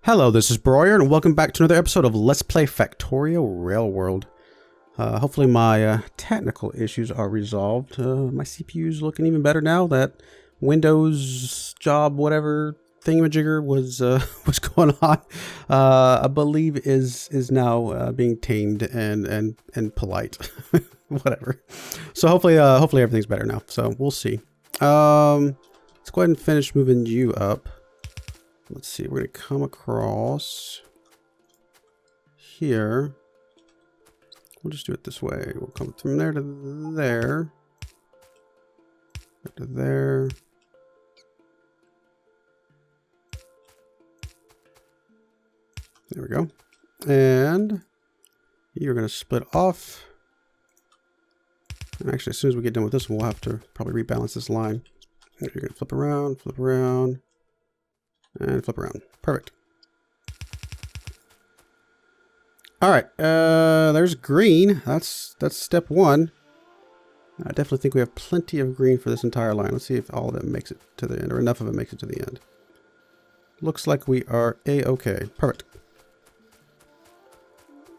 Hello, this is Broyar, and welcome back to another episode of Let's Play Factorio Railworld. Hopefully my technical issues are resolved. My CPU is looking even better now. That Windows job, whatever thingamajigger was was going on, I believe is now being tamed and polite, whatever. So hopefully everything's better now. So we'll see. Let's go ahead and finish moving you up. Let's see, we're going to come across here. We'll just do it this way. We'll come from there to there. To there. There we go. And you're going to split off. And actually, as soon as we get done with this one, we'll have to probably rebalance this line. You're going to flip around, and flip around. Perfect. All right, there's green. That's step one. I definitely think we have plenty of green for this entire line. Let's see if all of it makes it to the end, or enough of it makes it to the end. Looks like we are a-okay. Perfect.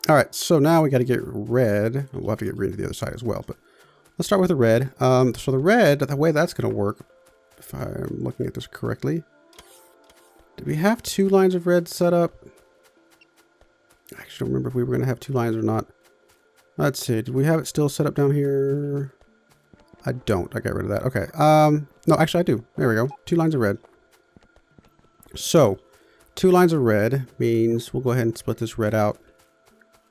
All right, so now we got to get red. We'll have to get green to the other side as well, but let's start with the red. So the red, the way that's going to work, if I'm looking at this correctly, do we have two lines of red set up? I actually don't remember if we were going to have two lines or not. Let's see. Do we have it still set up down here? I don't. I got rid of that. Okay. No, actually I do. There we go. Two lines of red. So, two lines of red means we'll go ahead and split this red out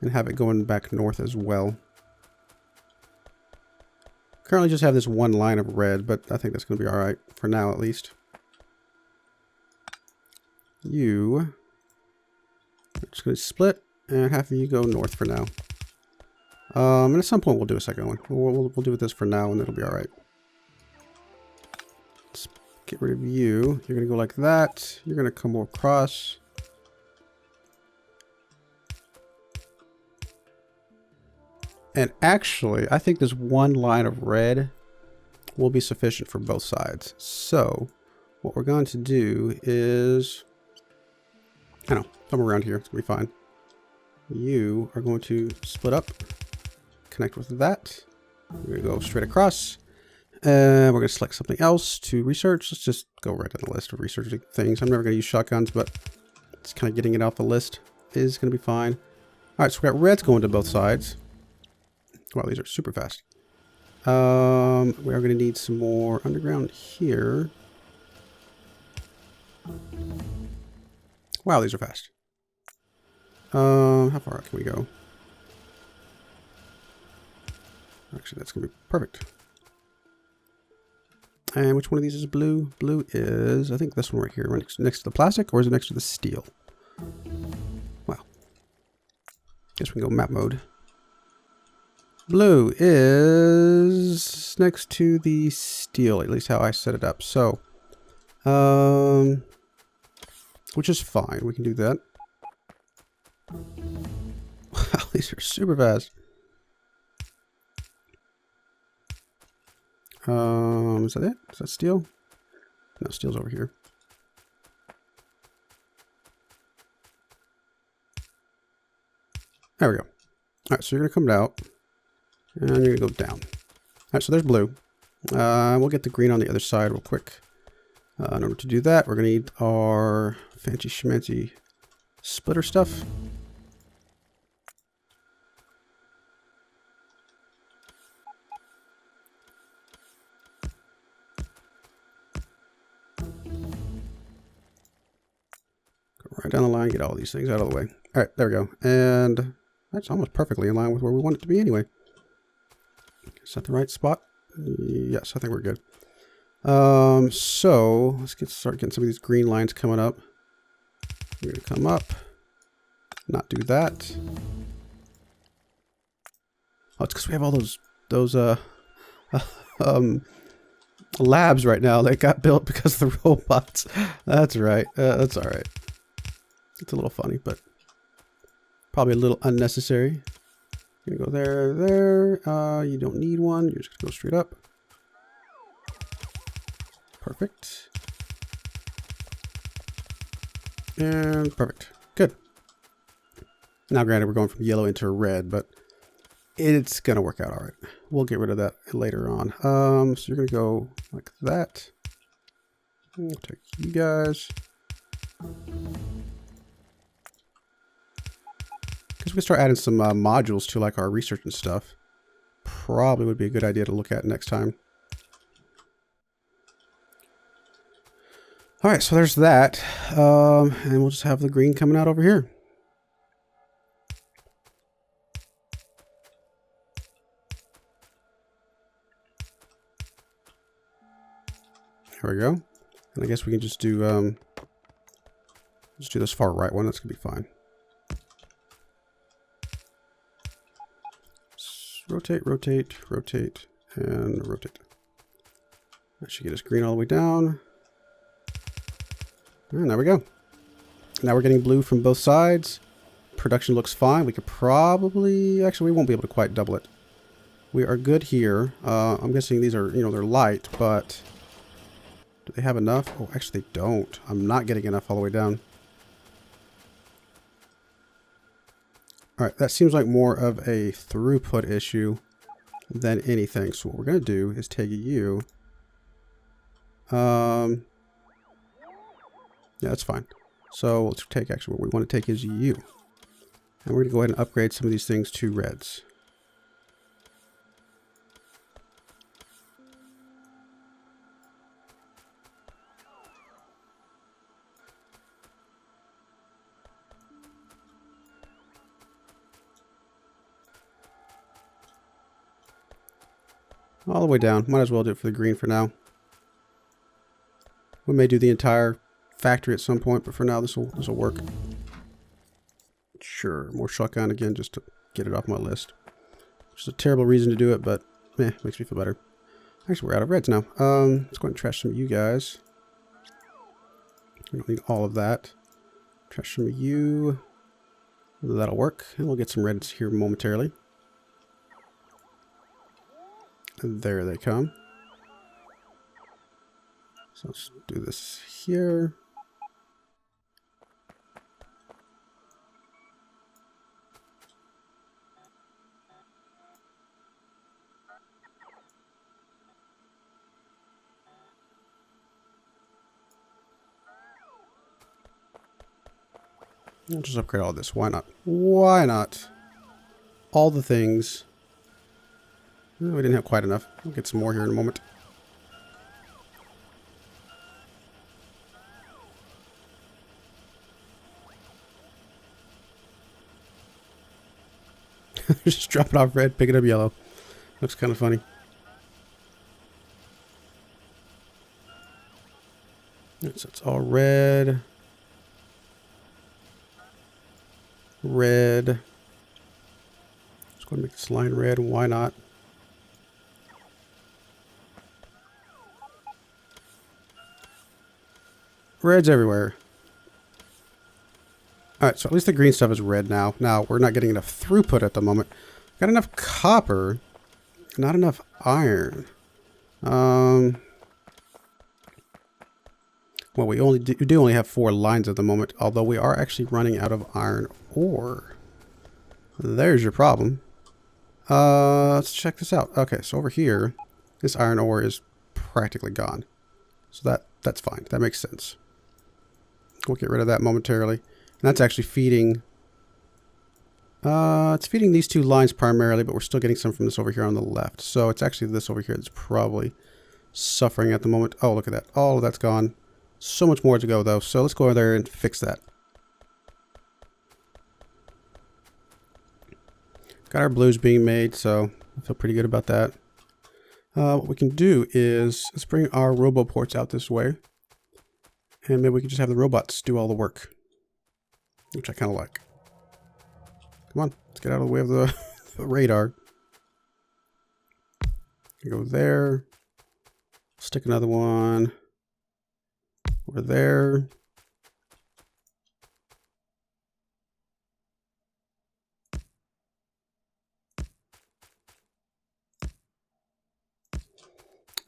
and have it going back north as well. Currently just have this one line of red, but I think that's going to be all right for now at least. You are just going to split and half of you go north for now. And at some point we'll do a second one. We'll do with this for now and it'll be all right. Let's get rid of you. You're going to go like that. You're going to come across. And actually, I think this one line of red will be sufficient for both sides. So what we're going to do is, I don't know, somewhere around here, it's gonna be fine. You are going to split up, connect with that. We're gonna go straight across, and we're gonna select something else to research. Let's just go right down the list of researching things. I'm never gonna use shotguns, but it's kind of getting it off the list is gonna be fine. All right, so we got reds going to both sides. Wow, these are super fast. We are gonna need some more underground here. Wow, these are fast. How far can we go? Actually, that's going to be perfect. And which one of these is blue? Blue is, I think this one right here, right next to the plastic, or is it next to the steel? Wow. Guess we can go map mode. Blue is next to the steel, at least how I set it up. So, which is fine. We can do that. Wow, these are super fast. Is that it? Is that steel? No, steel's over here. There we go. All right, so you're gonna come out, and you're gonna go down. All right, so there's blue. We'll get the green on the other side real quick. In order to do that, we're going to need our fancy schmancy splitter stuff. Go right down the line, get all these things out of the way. All right, there we go. And that's almost perfectly in line with where we want it to be anyway. Is that the right spot? Yes, I think we're good. So let's start getting some of these green lines coming up. We're gonna come up, not do that. Oh, it's because we have all those labs right now that got built because of the robots. That's right. That's all right. It's a little funny, but probably a little unnecessary. You're gonna go there. You don't need one. You're just gonna go straight up. Perfect. And perfect. Good. Now, granted, we're going from yellow into red, but it's going to work out all right. We'll get rid of that later on. So you're going to go like that. We'll take you guys. Because we start adding some modules to like our research and stuff. Probably would be a good idea to look at next time. All right, so there's that. And we'll just have the green coming out over here. There we go. And I guess we can just do this far right one. That's gonna be fine. Rotate, rotate, rotate, and rotate. That should get us green all the way down. And there we go. Now we're getting blue from both sides. Production looks fine. We could probably, actually we won't be able to quite double it. We are good here. I'm guessing these are, you know, they're light, but do they have enough? Oh, actually they don't. I'm not getting enough all the way down. All right, that seems like more of a throughput issue than anything. So what we're going to do is take you. Yeah, that's fine. So let's take, actually, what we want to take is you. And we're going to go ahead and upgrade some of these things to reds. All the way down. Might as well do it for the green for now. We may do the entire factory at some point, but for now this will work. Sure, more shotgun again just to get it off my list. Which is a terrible reason to do it, but makes me feel better. Actually, we're out of reds now. Let's go ahead and trash some of you guys. We don't need all of that. Trash some of you. That'll work. And we'll get some reds here momentarily. There they come. So let's do this here. I'll just upgrade all this. Why not? Why not? All the things. Oh, we didn't have quite enough. We'll get some more here in a moment. Just drop it off red, pick it up yellow. Looks kind of funny. Right, so it's all red. Red. Let's go and make this line red. Why not? Red's everywhere. Alright, so at least the green stuff is red now. Now, we're not getting enough throughput at the moment. Got enough copper. Not enough iron. Well, we do only have 4 lines at the moment, although we are actually running out of iron ore. There's your problem. Let's check this out. Okay, so over here, this iron ore is practically gone. So that's fine. That makes sense. We'll get rid of that momentarily. And that's actually feeding... it's feeding these 2 lines primarily, but we're still getting some from this over here on the left. So it's actually this over here that's probably suffering at the moment. Oh, look at that. All of that's gone. So much more to go, though. So let's go over there and fix that. Got our blues being made, so I feel pretty good about that. What we can do is let's bring our roboports out this way. And maybe we can just have the robots do all the work. Which I kind of like. Come on, let's get out of the way of the, the radar. Go there. Stick another one over there.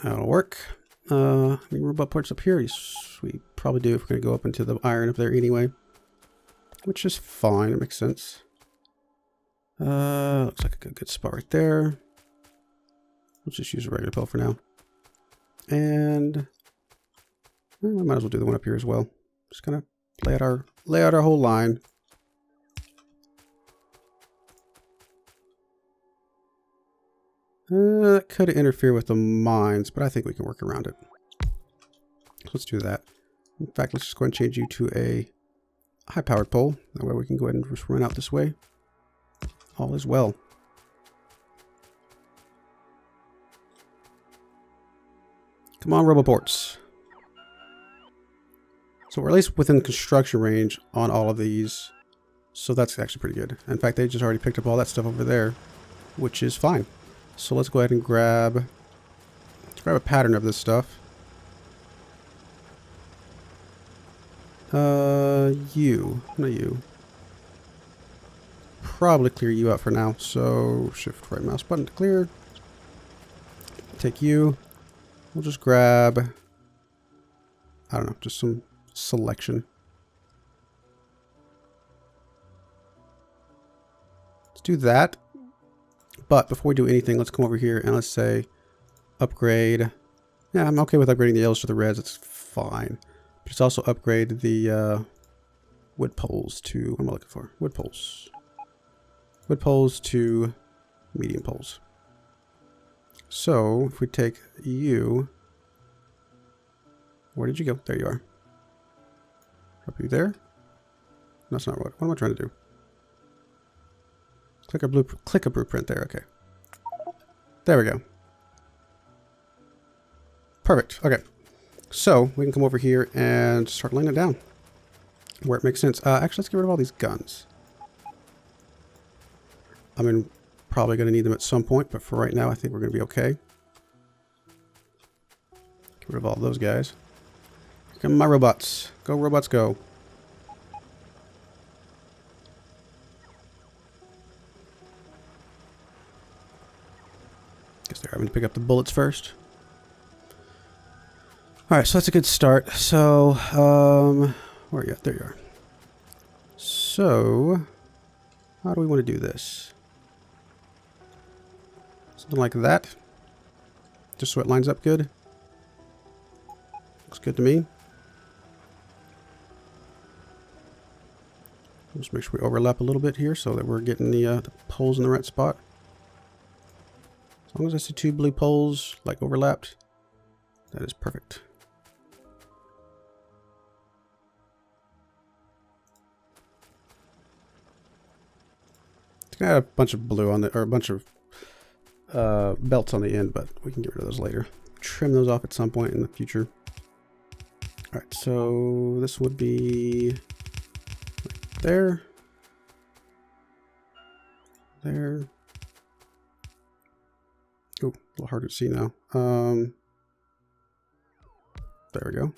That'll work. Any robot parts up here? Sweet. probably do if we're going to go up into the iron up there anyway. Which is fine. It makes sense. Looks like a good spot right there. Let's just use a regular pill for now. And we might as well do the one up here as well. Just kind of lay out our whole line. That could interfere with the mines, but I think we can work around it. So let's do that. In fact, let's just go ahead and change you to a high-powered pole. That way we can go ahead and just run out this way. All is well. Come on, Roboports. So we're at least within construction range on all of these. So that's actually pretty good. In fact, they just already picked up all that stuff over there, which is fine. So let's go ahead and grab a pattern of this stuff. Not you. Probably clear you out for now. So shift right mouse button to clear. Take you. We'll just grab, I don't know, just some selection. Let's do that. But before we do anything, let's come over here and let's say upgrade. Yeah, I'm okay with upgrading the yellows to the reds. It's fine. But let's also upgrade the wood poles to, what am I looking for? Wood poles. Wood poles to medium poles. So if we take you, where did you go? There you are. Up you there? That's not what am I trying to do? Click a blueprint there. Okay. There we go. Perfect. Okay. So we can come over here and start laying it down where it makes sense. Actually, let's get rid of all these guns. I mean, probably going to need them at some point, but for right now, I think we're going to be okay. Get rid of all those guys. Here come my robots. Go, robots, go. Guess they're having to pick up the bullets first. Alright, so that's a good start. So, where are you at? There you are. So, how do we want to do this? Something like that. Just so it lines up good. Looks good to me. Just make sure we overlap a little bit here so that we're getting the poles in the right spot. As long as I see two blue poles like overlapped, that is perfect. It's gonna have a bunch of blue on the, or a bunch of belts on the end, but we can get rid of those later. Trim those off at some point in the future. All right, so this would be right there, there. Oh, a little harder to see now. There we go.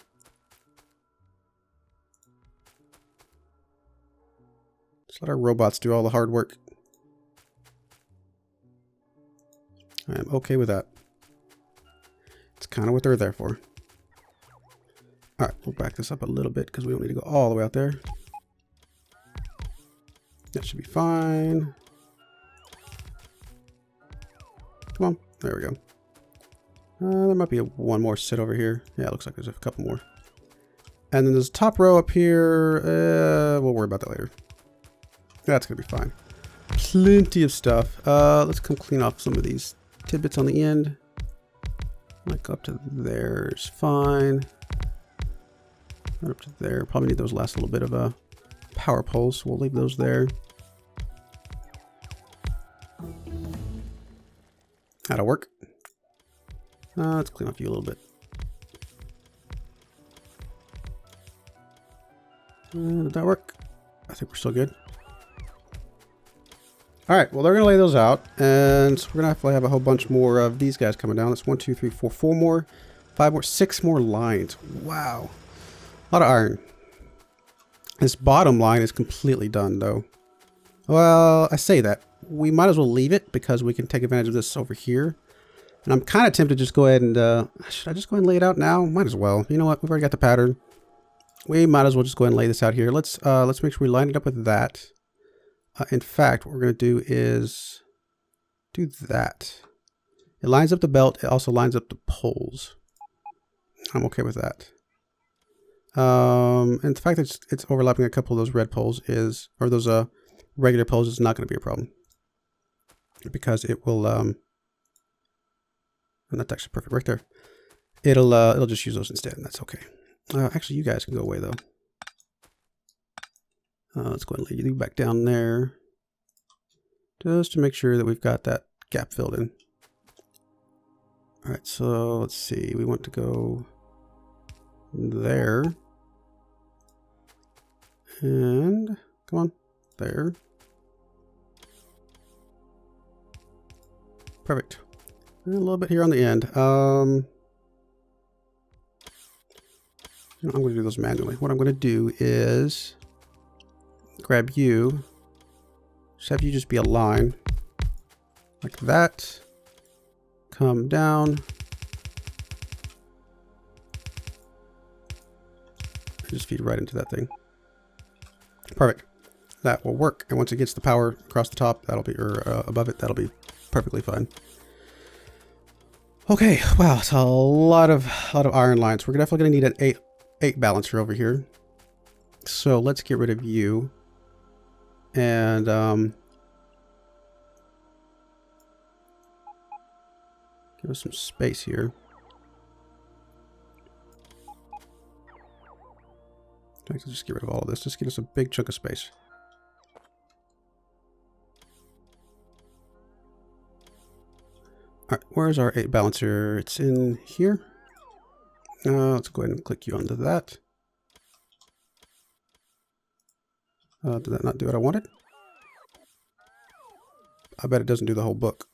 Just let our robots do all the hard work. I am okay with that. It's kind of what they're there for. All right, we'll back this up a little bit because we don't need to go all the way out there. That should be fine. Come on, there we go. There might be one more sit over here. Yeah, it looks like there's a couple more. And then there's a top row up here. We'll worry about that later. That's gonna be fine. Plenty of stuff. Let's come clean off some of these tidbits on the end. Like up to there is fine. Right up to there. Probably need those last little bit of power poles, so we'll leave those there. That'll work. Let's clean off you a little bit. Did that work? I think we're still good. All right, well, they're gonna lay those out, and so we're gonna have a whole bunch more of these guys coming down. That's 1, 2, 3, 4, 4 more, 5 more, 6 more lines. Wow, a lot of iron. This bottom line is completely done, though. Well, I say that. We might as well leave it because we can take advantage of this over here. And I'm kind of tempted to just go ahead and, should I just go ahead and lay it out now? Might as well. You know what? We've already got the pattern. we might as well just go ahead and lay this out here. Let's make sure we line it up with that. In fact, what we're going to do is do that. It lines up the belt. It also lines up the poles. I'm okay with that. And the fact that it's overlapping a couple of those red poles is, or those regular poles, is not going to be a problem, because it will. And that's actually perfect right there. It'll just use those instead, and that's okay. Actually, you guys can go away though. Let's go ahead and lay you back down there, just to make sure that we've got that gap filled in. All right, so let's see. We want to go there. And come on, there. Perfect. And a little bit here on the end. I'm going to do those manually. What I'm going to do is grab you, just have you just be a line like that. Come down. Just feed right into that thing. Perfect. That will work. And once it gets the power across the top, that'll be, or above it, that'll be perfectly fine. Okay, wow, it's a lot of iron lines. We're definitely going to need an 8 balancer over here. So let's get rid of you. And give us some space here. Let's just get rid of all of this. Just give us a big chunk of space. All right, where's our 8 balancer? It's in here. Let's go ahead and click you onto that. Did that not do what I wanted? I bet it doesn't do the whole book.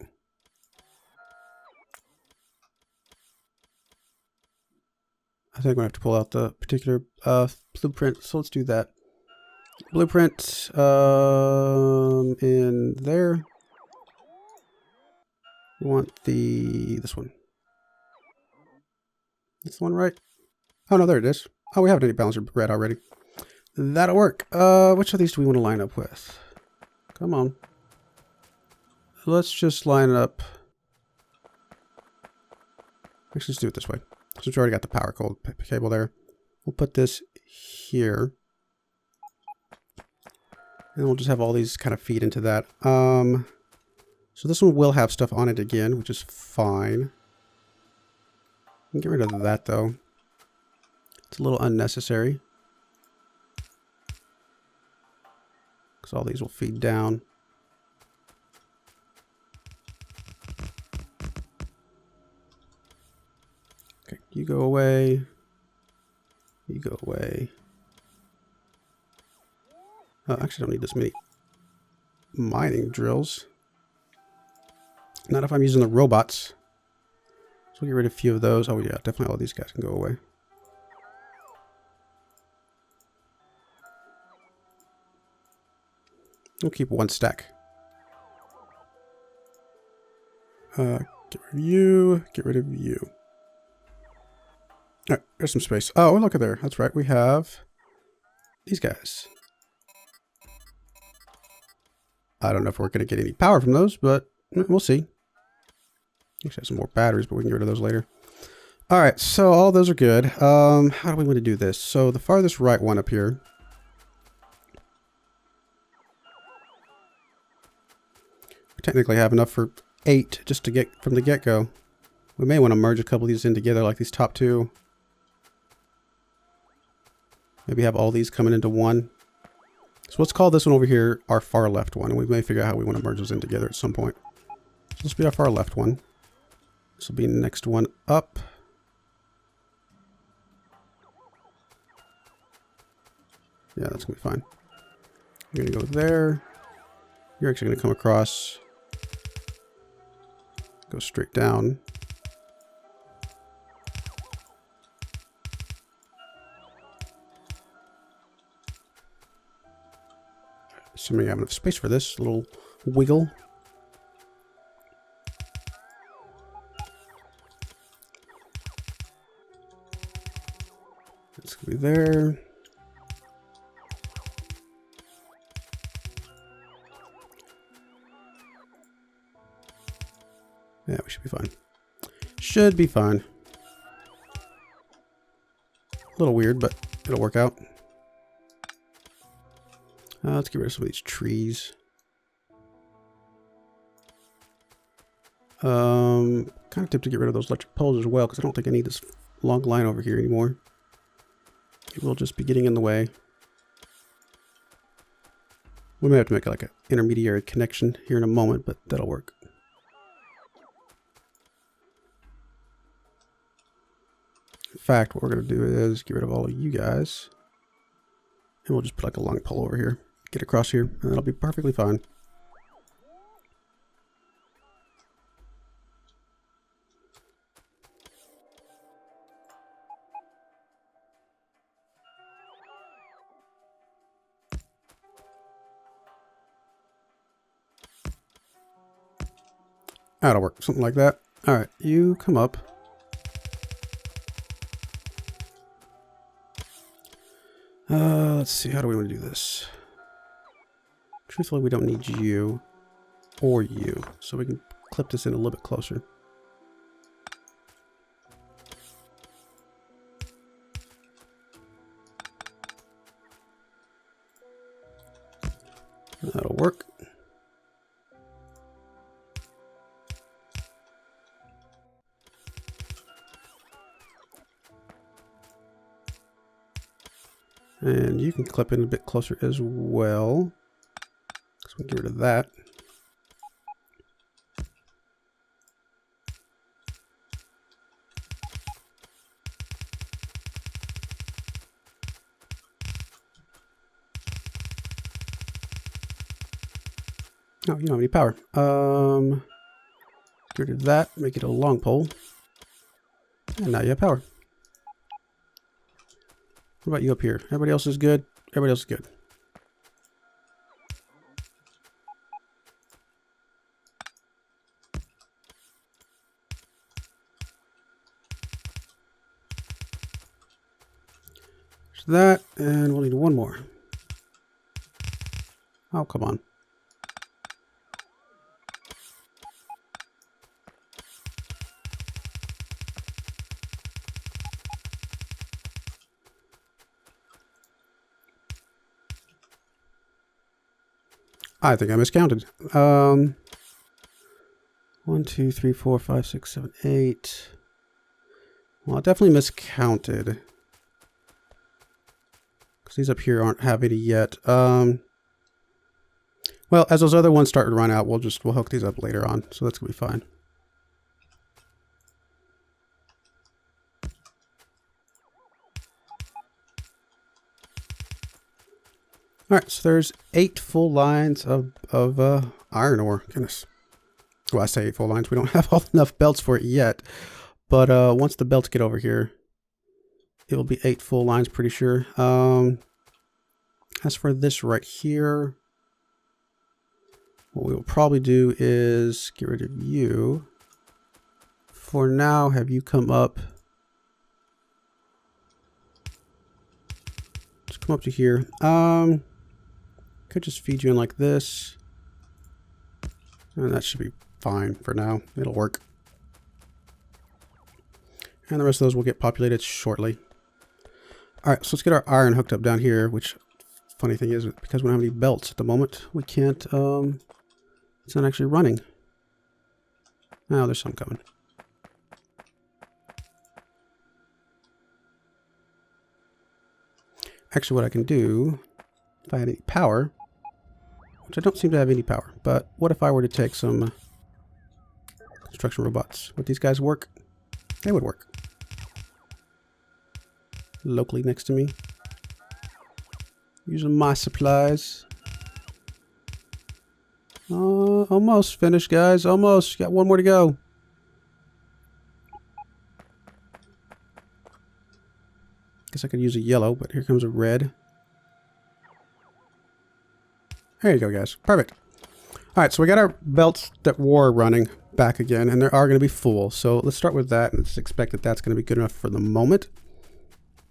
I think I'm gonna have to pull out the particular blueprint. So let's do that. Blueprint in there. We want this one. This one, right? Oh no, there it is. Oh, we have an 8 balancer red already. That'll work. Which of these do we want to line up with? Come on. Let's just line it up. Let's just do it this way. Since we already got the power cable there. We'll put this here. And we'll just have all these kind of feed into that. So this one will have stuff on it again, which is fine. Get rid of that though. It's a little unnecessary. Because all these will feed down. Okay, you go away. You go away. Oh, actually, I don't need this many mining drills. Not if I'm using the robots. So we'll get rid of a few of those. Oh yeah, definitely all these guys can go away. We'll keep one stack. Get rid of you. Get rid of you. All right, there's some space. Oh, look at there. That's right. We have these guys. I don't know if we're going to get any power from those, but we'll see. Actually, have some more batteries, but we can get rid of those later. All right, so all those are good. How do we want to do this? So the farthest right one up here. We technically have enough for 8 just to get from the get-go. We may want to merge a couple of these in together, like these top 2. Maybe have all these coming into one. So let's call this one over here our far left one, and we may figure out how we want to merge those in together at some point. So this will be our far left one. This will be the next one up. Yeah, that's going to be fine. You're going to go there. You're actually going to come across. Go straight down. Assuming I have enough space for this little wiggle. It's going to be there. Yeah, we should be fine. Should be fine. A little weird, but it'll work out. Let's get rid of some of these trees. Kind of tempted to get rid of those electric poles as well, because I don't think I need this long line over here anymore. It will just be getting in the way. We may have to make like an intermediary connection here in a moment, but that'll work. In fact, what we're going to do is get rid of all of you guys. And we'll just put like a long pole over here. Get across here, and that'll be perfectly fine. That'll work, something like that. All right, you come up. Let's see, how do we want to do this? Truthfully, we don't need you or you, so we can clip this in a little bit closer. That'll work. And you can clip in a bit closer as well. So we'll get rid of that. Oh, you don't have any power. Get rid of that, make it a long pole. And now you have power. What about you up here? Everybody else is good? Everybody else is good. There's that, and we'll need one more. Oh, come on. I think I miscounted. 1, 2, 3, 4, 5, 6, 7, 8. Well, I definitely miscounted. Because these up here aren't have any yet. Well, as those other ones start to run out, we'll hook these up later on. So that's gonna be fine. All right, so there's 8 full lines of iron ore. Goodness. Well, I say 8 full lines. We don't have enough belts for it yet. But once the belts get over here, it will be 8 full lines, pretty sure. As for this right here, what we will probably do is get rid of you. For now, have you come up. Just come up to here. Could just feed you in like this. And that should be fine for now. It'll work. And the rest of those will get populated shortly. All right, so let's get our iron hooked up down here, which funny thing is, because we don't have any belts at the moment, we can't, it's not actually running. Oh, there's some coming. Actually, what I can do, if I had any power, which I don't seem to have any power, but what if I were to take some construction robots? Would these guys work? They would work. Locally next to me. Using my supplies. Almost finished, guys. Almost. Got one more to go. Guess I could use a yellow, but here comes a red. There you go, guys. Perfect. All right, so we got our belts that were running back again, and they are going to be full. So let's start with that, and let's expect that that's going to be good enough for the moment.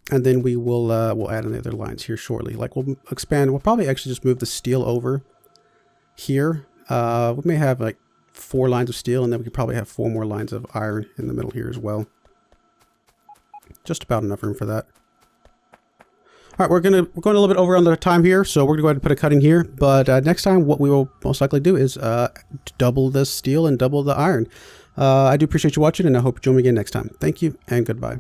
And then we will we'll add in the other lines here shortly. Like we'll expand. We'll probably actually just move the steel over here. We may have like 4 lines of steel, and then we could probably have 4 more lines of iron in the middle here as well. Just about enough room for that. All right, we're going a little bit over on the time here, so we're going to go ahead and put a cut in here. But next time, what we will most likely do is double the steel and double the iron. I do appreciate you watching, and I hope you join me again next time. Thank you, and goodbye.